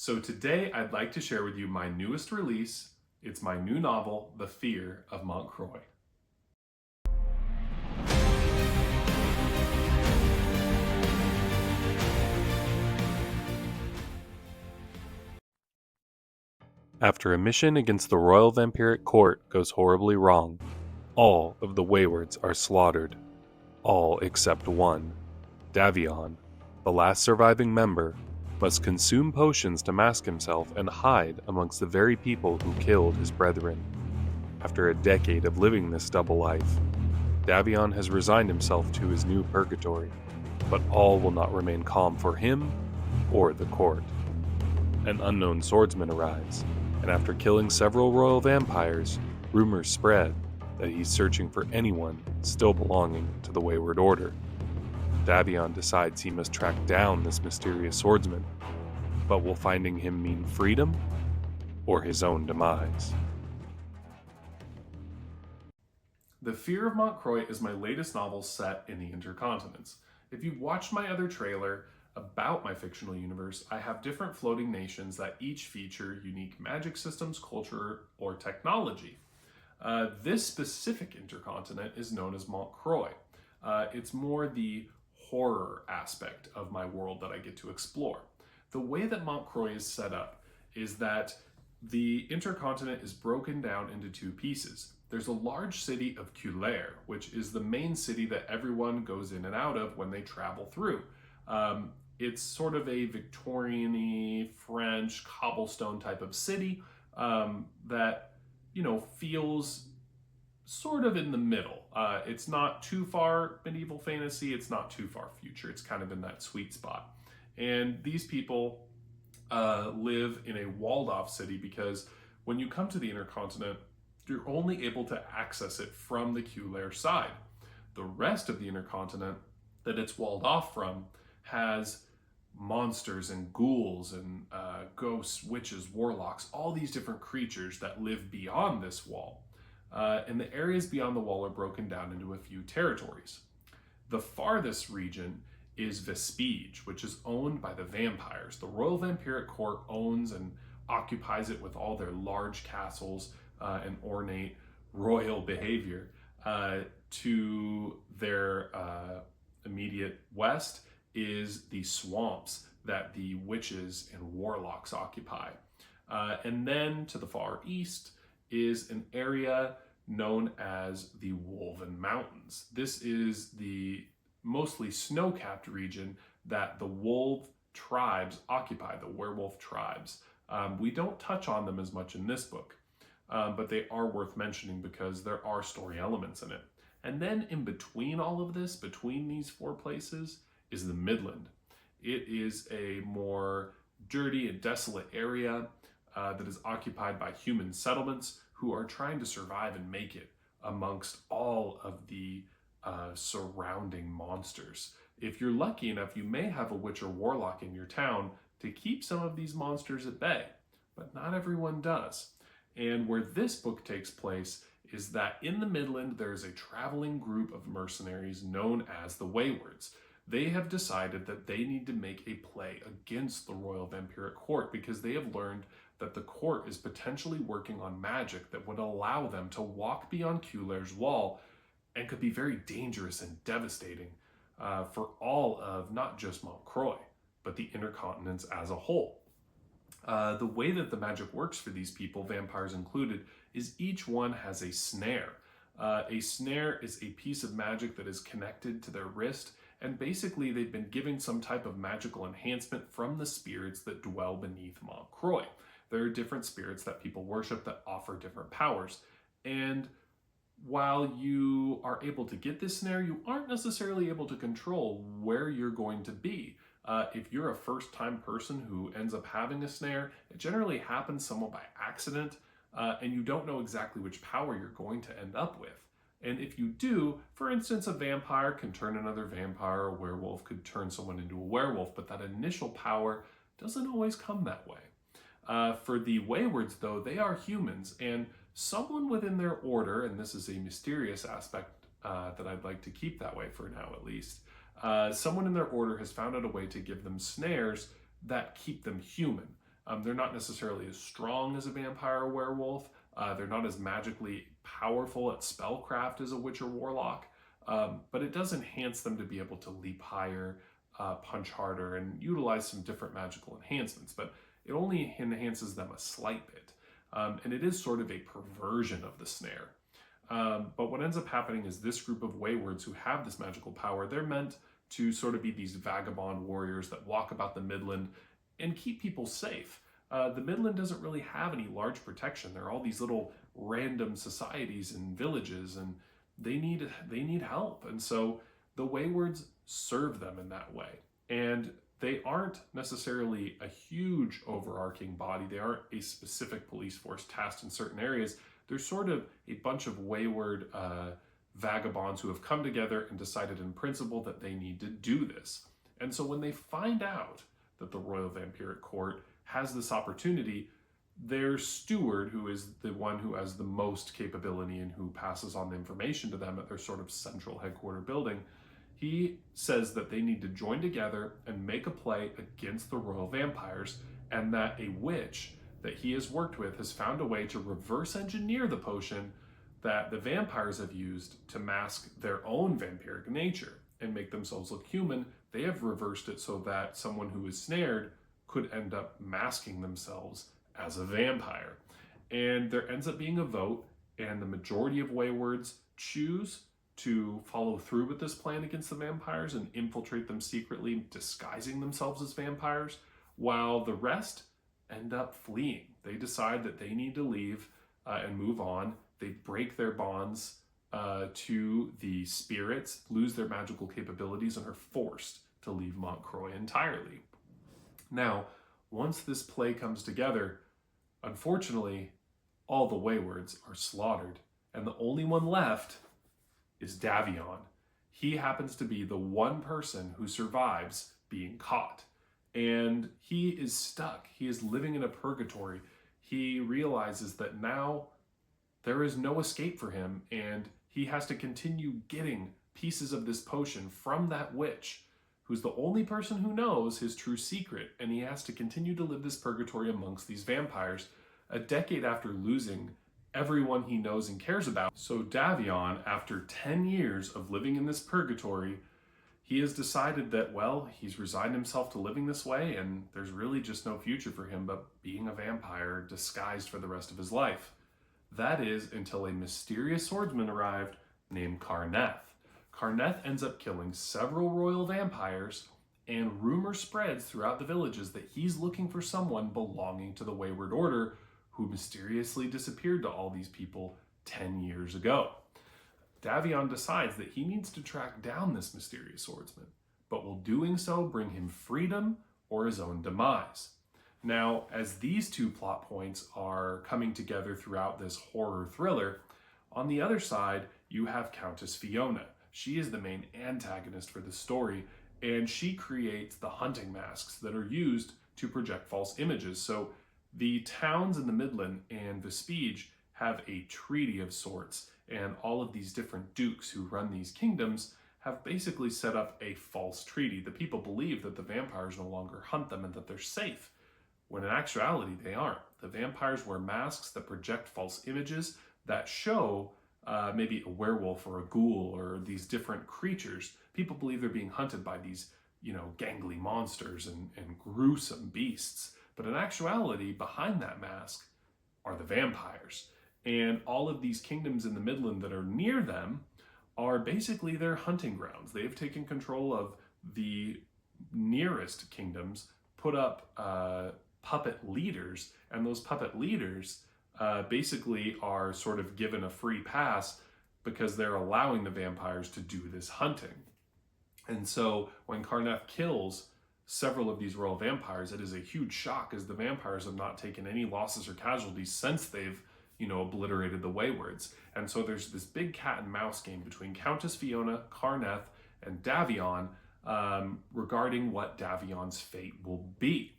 So today I'd like to share with you my newest release. It's my new novel, The Fear of Moncroix. After a mission against the royal vampiric court goes horribly wrong, all of the Waywards are slaughtered. All except one. Davion, the last surviving member, must consume potions to mask himself and hide amongst the very people who killed his brethren. After a decade of living this double life, Davion has resigned himself to his new purgatory, but all will not remain calm for him or the court. An unknown swordsman arrives, and after killing several royal vampires, rumors spread that he's searching for anyone still belonging to the Wayward Order. Davion decides he must track down this mysterious swordsman, but will finding him mean freedom or his own demise? The Fear of Moncroix is my latest novel set in the Intercontinents. If you've watched my other trailer about my fictional universe, I have different floating nations that each feature unique magic systems, culture, or technology. This specific intercontinent is known as Moncroix. It's more the horror aspect of my world that I get to explore. The way that Moncroix is set up is that the intercontinent is broken down into two pieces. There's a large city of Culaire, which is the main city that everyone goes in and out of when they travel through. It's sort of a Victorian-y, French, cobblestone type of city that, feels sort of in the middle. It's not too far medieval fantasy, it's not too far future. It's kind of in that sweet spot. And these people live in a walled-off city because when you come to the Intercontinent, you're only able to access it from the Culaire side. The rest of the Intercontinent that it's walled off from has monsters and ghouls and ghosts, witches, warlocks, all these different creatures that live beyond this wall. And the areas beyond the wall are broken down into a few territories. The farthest region is Vespige, which is owned by the vampires. The Royal Vampiric Court owns and occupies it with all their large castles and ornate royal behavior. To their immediate west is the swamps that the witches and warlocks occupy. And then to the far east is an area known as the Woven Mountains. This is the mostly snow-capped region that the wolf tribes occupy, the werewolf tribes. We don't touch on them as much in this book, but they are worth mentioning because there are story elements in it. And then in between all of this, between these four places, is the Midland. It is a more dirty and desolate area that is occupied by human settlements who are trying to survive and make it amongst all of the surrounding monsters. If you're lucky enough, you may have a witch or warlock in your town to keep some of these monsters at bay, but not everyone does. And where this book takes place is that in the Midland, there is a traveling group of mercenaries known as the Waywards. They have decided that they need to make a play against the Royal Vampiric Court because they have learned that the court is potentially working on magic that would allow them to walk beyond Culaire's wall and could be very dangerous and devastating for all of not just Moncroix, but the intercontinents as a whole. The way that the magic works for these people, vampires included, is each one has a snare. A snare is a piece of magic that is connected to their wrist, and basically they've been given some type of magical enhancement from the spirits that dwell beneath Moncroix. There are different spirits that people worship that offer different powers, and while you are able to get this snare, you aren't necessarily able to control where you're going to be. If you're a first-time person who ends up having a snare, it generally happens somewhat by accident, and you don't know exactly which power you're going to end up with. And if you do, for instance, a vampire can turn another vampire, a werewolf could turn someone into a werewolf, but that initial power doesn't always come that way. For the Waywards, though, they are humans, and someone within their order, and this is a mysterious aspect that I'd like to keep that way for now at least, someone in their order has found out a way to give them snares that keep them human. They're not necessarily as strong as a vampire or werewolf. They're not as magically powerful at spellcraft as a witch or warlock, but it does enhance them to be able to leap higher, punch harder, and utilize some different magical enhancements, but it only enhances them a slight bit. And it is sort of a perversion of the snare. But what ends up happening is this group of waywards who have this magical power, they're meant to sort of be these vagabond warriors that walk about the Midland and keep people safe. The Midland doesn't really have any large protection. There are all these little random societies and villages, and they need help. And so the waywards serve them in that way. And they aren't necessarily a huge overarching body. They aren't a specific police force tasked in certain areas. They're sort of a bunch of wayward vagabonds who have come together and decided in principle that they need to do this. And so when they find out that the Royal Vampiric Court has this opportunity, their steward, who is the one who has the most capability and who passes on the information to them at their sort of central headquarter building, he says that they need to join together and make a play against the royal vampires, and that a witch that he has worked with has found a way to reverse engineer the potion that the vampires have used to mask their own vampiric nature and make themselves look human. They have reversed it so that someone who is snared could end up masking themselves as a vampire. And there ends up being a vote, and the majority of waywards choose to follow through with this plan against the vampires and infiltrate them secretly, disguising themselves as vampires, while the rest end up fleeing. They decide that they need to leave and move on. They break their bonds to the spirits, lose their magical capabilities, and are forced to leave Moncroix entirely. Now, once this play comes together, unfortunately, all the waywards are slaughtered, and the only one left is Davion. He happens to be the one person who survives being caught, and he is stuck. He is living in a purgatory. He realizes that now there is no escape for him, and he has to continue getting pieces of this potion from that witch, who's the only person who knows his true secret, and he has to continue to live this purgatory amongst these vampires a decade after losing everyone he knows and cares about. So Davion, after 10 years of living in this purgatory, he has decided that, well, he's resigned himself to living this way, and there's really just no future for him but being a vampire disguised for the rest of his life. That is until a mysterious swordsman arrived named Karneth. Karneth ends up killing several royal vampires, and rumor spreads throughout the villages that he's looking for someone belonging to the Wayward Order who mysteriously disappeared to all these people 10 years ago. Davion decides that he needs to track down this mysterious swordsman, but will doing so bring him freedom or his own demise? Now, as these two plot points are coming together throughout this horror thriller, on the other side, you have Countess Fiona. She is the main antagonist for the story, and she creates the hunting masks that are used to project false images. So the towns in the Midland and Vestige have a treaty of sorts, and all of these different dukes who run these kingdoms have basically set up a false treaty. The people believe that the vampires no longer hunt them and that they're safe, when in actuality they aren't. The vampires wear masks that project false images that show maybe a werewolf or a ghoul or these different creatures. People believe they're being hunted by these, gangly monsters and gruesome beasts. But in actuality, behind that mask are the vampires. And all of these kingdoms in the Midland that are near them are basically their hunting grounds. They have taken control of the nearest kingdoms, put up puppet leaders, and those puppet leaders basically are sort of given a free pass because they're allowing the vampires to do this hunting. And so when Karneth kills several of these royal vampires, it is a huge shock, as the vampires have not taken any losses or casualties since they've obliterated the Waywards. And so there's this big cat and mouse game between Countess Fiona, Karneth, and Davion regarding what Davion's fate will be.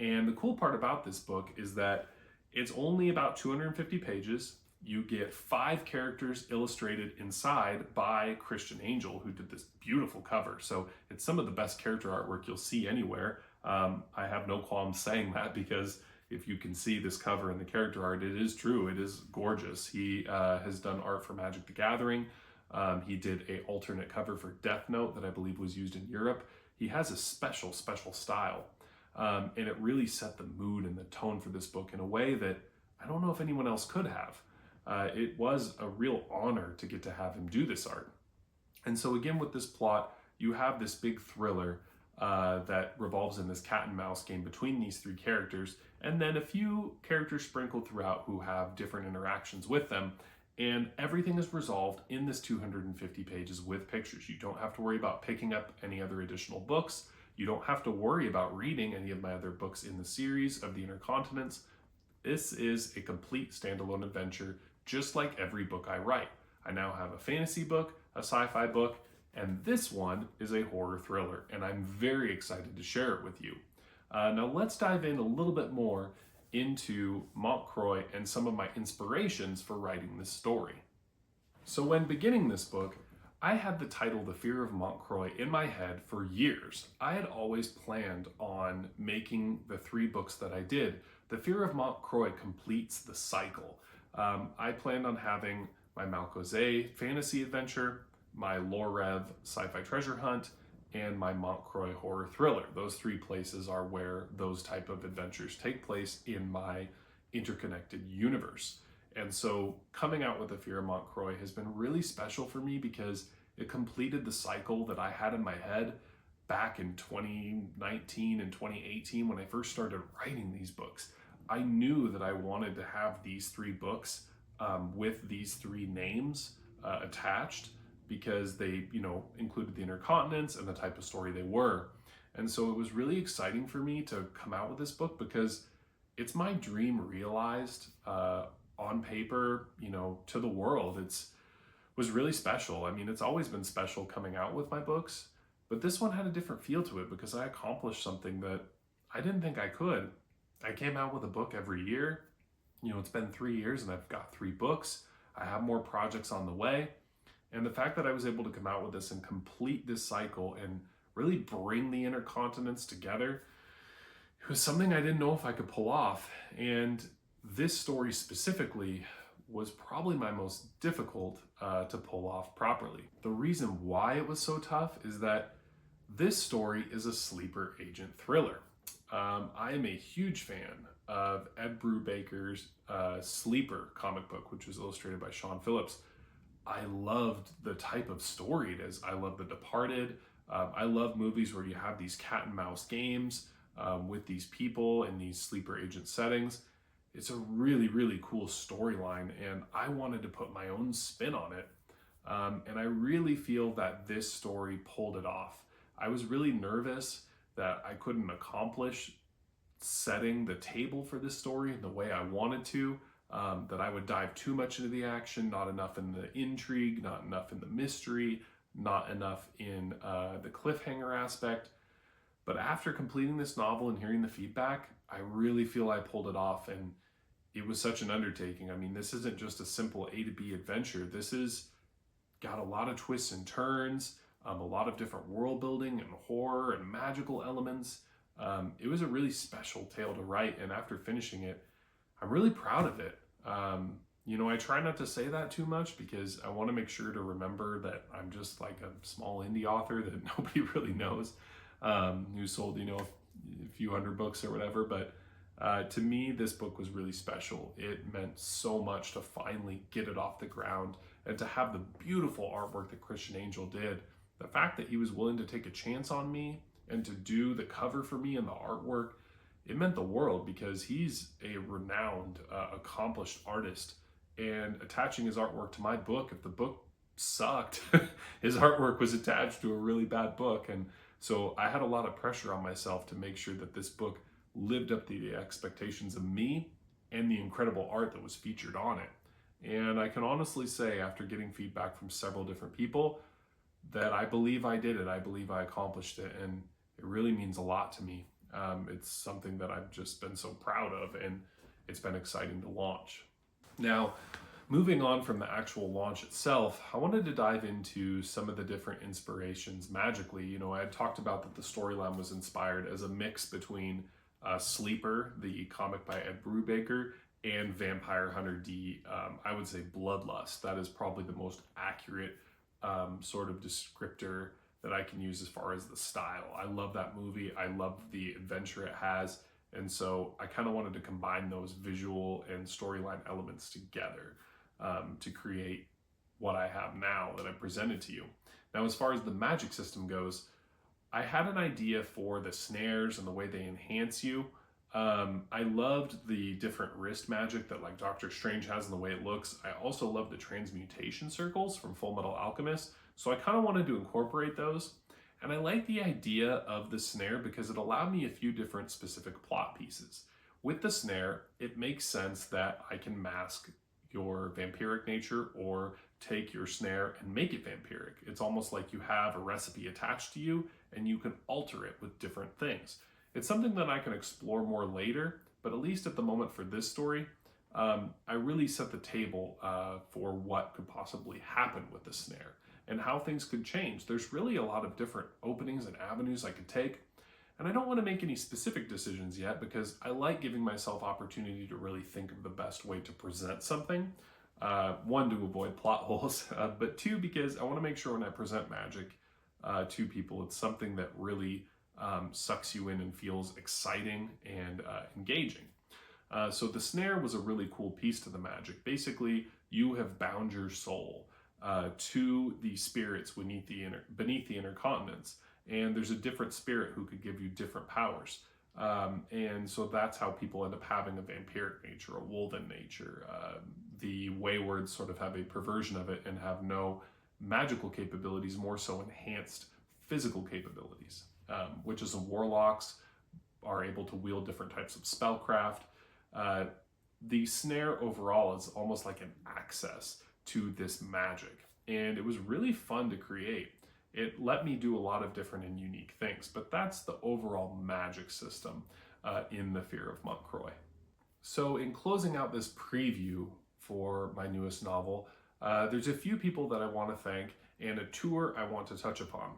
And the cool part about this book is that it's only about 250 pages. You get 5 characters illustrated inside by Christian Angel, who did this beautiful cover. So it's some of the best character artwork you'll see anywhere. I have no qualms saying that because if you can see this cover and the character art, it is true. It is gorgeous. He has done art for Magic the Gathering. He did a alternate cover for Death Note that I believe was used in Europe. He has a special style. And it really set the mood and the tone for this book in a way that I don't know if anyone else could have. It was a real honor to get to have him do this art. And so again, with this plot, you have this big thriller that revolves in this cat and mouse game between these three characters, and then a few characters sprinkled throughout who have different interactions with them. And everything is resolved in this 250 pages with pictures. You don't have to worry about picking up any other additional books. You don't have to worry about reading any of my other books in the series of the Intercontinents. This is a complete standalone adventure, just like every book I write. I now have a fantasy book, a sci-fi book, and this one is a horror thriller, and I'm very excited to share it with you. Now let's dive in a little bit more into Moncroix and some of my inspirations for writing this story. So when beginning this book, I had the title The Fear of Moncroix in my head for years. I had always planned on making the 3 books that I did. The Fear of Moncroix completes the cycle. I planned on having my Malcozet fantasy adventure, my Lorev sci-fi treasure hunt, and my Moncroix horror thriller. Those 3 places are where those type of adventures take place in my interconnected universe. And so coming out with The Fear of Moncroix has been really special for me because it completed the cycle that I had in my head back in 2019 and 2018 when I first started writing these books. I knew that I wanted to have these 3 books with these 3 names attached, because they, included the Intercontinents and the type of story they were. And so it was really exciting for me to come out with this book because it's my dream realized on paper, to the world. Was really special. I mean, it's always been special coming out with my books, but this one had a different feel to it because I accomplished something that I didn't think I could. I came out with a book every year. It's been 3 years and I've got 3 books. I have more projects on the way. And the fact that I was able to come out with this and complete this cycle and really bring the Intercontinents together, it was something I didn't know if I could pull off. And this story specifically was probably my most difficult to pull off properly. The reason why it was so tough is that this story is a sleeper agent thriller. I am a huge fan of Ed Brubaker's Sleeper comic book, which was illustrated by Sean Phillips. I loved the type of story it is. I love The Departed. I love movies where you have these cat and mouse games with these people in these sleeper agent settings. It's a really, really cool storyline, and I wanted to put my own spin on it. And I really feel that this story pulled it off. I was really nervous that I couldn't accomplish setting the table for this story in the way I wanted to, that I would dive too much into the action, not enough in the intrigue, not enough in the mystery, not enough in the cliffhanger aspect. But after completing this novel and hearing the feedback, I really feel I pulled it off, and it was such an undertaking. I mean, this isn't just a simple A to B adventure. This is got a lot of twists and turns, a lot of different world building and horror and magical elements. It was a really special tale to write, and after finishing it, I'm really proud of it. I try not to say that too much because I want to make sure to remember that I'm just like a small indie author that nobody really knows, who sold, a few hundred books or whatever. But to me, this book was really special. It meant so much to finally get it off the ground and to have the beautiful artwork that Christian Angel did. The fact that he was willing to take a chance on me and to do the cover for me and the artwork, it meant the world because he's a renowned, accomplished artist. And attaching his artwork to my book, if the book sucked, his artwork was attached to a really bad book. And so I had a lot of pressure on myself to make sure that this book lived up to the expectations of me and the incredible art that was featured on it. And I can honestly say, after getting feedback from several different people, that I believe I did it. I believe I accomplished it. And it really means a lot to me. It's something that I've just been so proud of, and it's been exciting to launch. Now, Moving on from the actual launch itself, I wanted to dive into some of the different inspirations magically. I had talked about that the storyline was inspired as a mix between Sleeper, the comic by Ed Brubaker, and Vampire Hunter D, I would say Bloodlust. That is probably the most accurate sort of descriptor that I can use as far as the style. I love that movie. I love the adventure it has. And so I kind of wanted to combine those visual and storyline elements together to create what I have now that I presented to you. Now, as far as the magic system goes, I had an idea for the snares and the way they enhance you. I loved the different wrist magic that like Doctor Strange has and the way it looks. I also love the transmutation circles from Full Metal Alchemist. So I kind of wanted to incorporate those. And I like the idea of the snare because it allowed me a few different specific plot pieces. With the snare, it makes sense that I can mask your vampiric nature or take your snare and make it vampiric. It's almost like you have a recipe attached to you and you can alter it with different things. It's something that I can explore more later, but at least at the moment for this story, I really set the table for what could possibly happen with the snare and how things could change. There's really a lot of different openings and avenues I could take, and I don't want to make any specific decisions yet because I like giving myself opportunity to really think of the best way to present something. One, to avoid plot holes, but two, because I want to make sure when I present magic to people, it's something that really sucks you in and feels exciting and engaging. So the snare was a really cool piece to the magic. Basically, you have bound your soul to the spirits beneath the inner continents, and there's a different spirit who could give you different powers. And so that's how people end up having a vampiric nature, a wolven nature. The Waywards sort of have a perversion of it and have no magical capabilities, more so enhanced physical capabilities, which is the warlocks are able to wield different types of spellcraft. The snare overall is almost like an access to this magic, and it was really fun to create. It let me do a lot of different and unique things, but that's the overall magic system in the Fear of Moncroix. So in closing out this preview for my newest novel, there's a few people that I want to thank and a tour I want to touch upon.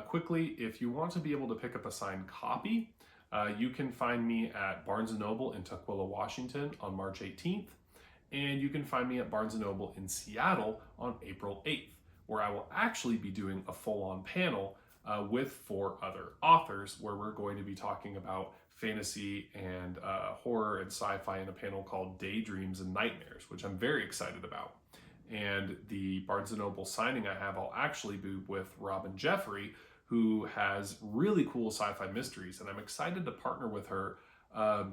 Quickly, if you want to be able to pick up a signed copy, you can find me at Barnes & Noble in Tukwila, Washington on March 18th, and you can find me at Barnes & Noble in Seattle on April 8th, where I will actually be doing a full-on panel with 4 other authors where we're going to be talking about fantasy and horror and sci-fi in a panel called Daydreams and Nightmares, which I'm very excited about. And the Barnes & Noble signing I have, I'll actually be with Robin Jeffrey, who has really cool sci-fi mysteries. And I'm excited to partner with her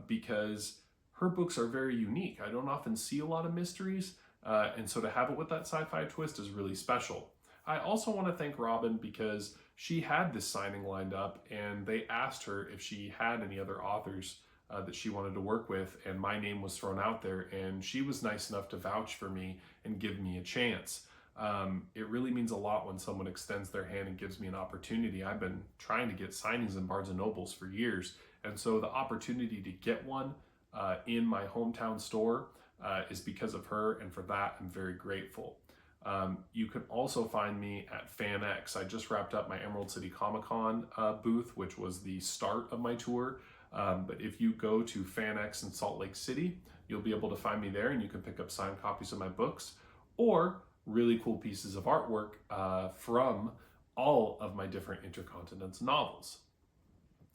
because her books are very unique. I don't often see a lot of mysteries. And so to have it with that sci-fi twist is really special. I also want to thank Robin because she had this signing lined up and they asked her if she had any other authors that she wanted to work with, and my name was thrown out there, and she was nice enough to vouch for me and give me a chance. It really means a lot when someone extends their hand and gives me an opportunity. I've been trying to get signings in Barnes & Nobles for years, and so the opportunity to get one in my hometown store is because of her, and for that I'm very grateful. You can also find me at FanX. I just wrapped up my Emerald City Comic Con booth, which was the start of my tour. But if you go to FanX in Salt Lake City, you'll be able to find me there, and you can pick up signed copies of my books or really cool pieces of artwork from all of my different Intercontinents novels.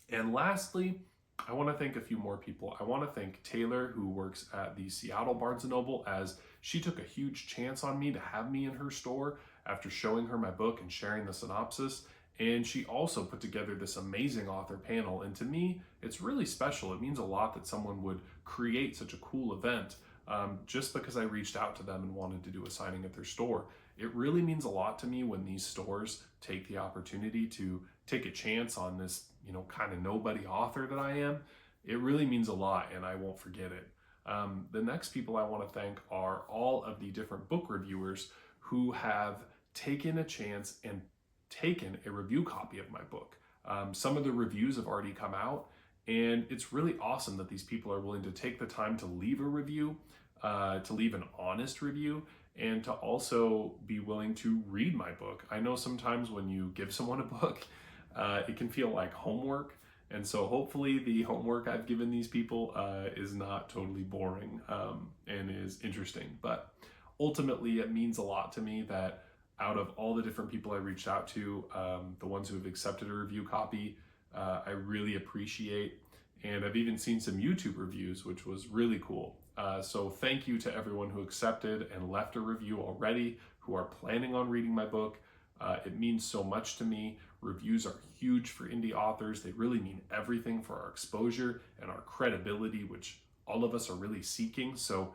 And lastly, I want to thank a few more people. I want to thank Taylor, who works at the Seattle Barnes & Noble, as she took a huge chance on me to have me in her store after showing her my book and sharing the synopsis. And she also put together this amazing author panel. And to me, it's really special. It means a lot that someone would create such a cool event just because I reached out to them and wanted to do a signing at their store. It really means a lot to me when these stores take the opportunity to take a chance on this, kind of nobody author that I am. It really means a lot, and I won't forget it. The next people I want to thank are all of the different book reviewers who have taken a chance and taken a review copy of my book. Some of the reviews have already come out, and it's really awesome that these people are willing to take the time to leave a review to leave an honest review, and to also be willing to read my book. I know sometimes when you give someone a book, it can feel like homework. And so hopefully the homework I've given these people is not totally boring and is interesting. But ultimately, it means a lot to me that out of all the different people I reached out to, the ones who have accepted a review copy, I really appreciate. And I've even seen some YouTube reviews, which was really cool. So thank you to everyone who accepted and left a review already, who are planning on reading my book. It means so much to me. Reviews are huge for indie authors. They really mean everything for our exposure and our credibility, which all of us are really seeking. So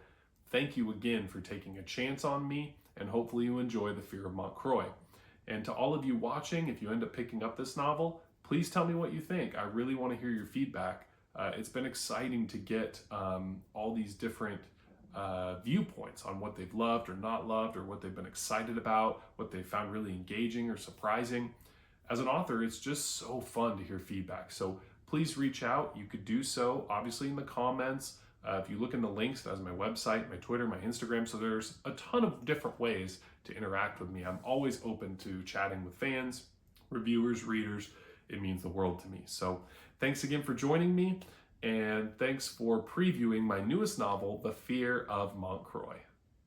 thank you again for taking a chance on me, and hopefully you enjoy The Fear of Moncroix. And to all of you watching, if you end up picking up this novel, please tell me what you think. I really want to hear your feedback. It's been exciting to get all these different viewpoints on what they've loved or not loved, or what they've been excited about, what they found really engaging or surprising. As an author, it's just so fun to hear feedback. So please reach out. You could do so, obviously, in the comments. If you look in the links, that's my website, my Twitter, my Instagram. So there's a ton of different ways to interact with me. I'm always open to chatting with fans, reviewers, readers. It means the world to me. So thanks again for joining me, and thanks for previewing my newest novel, The Fear of Moncroix.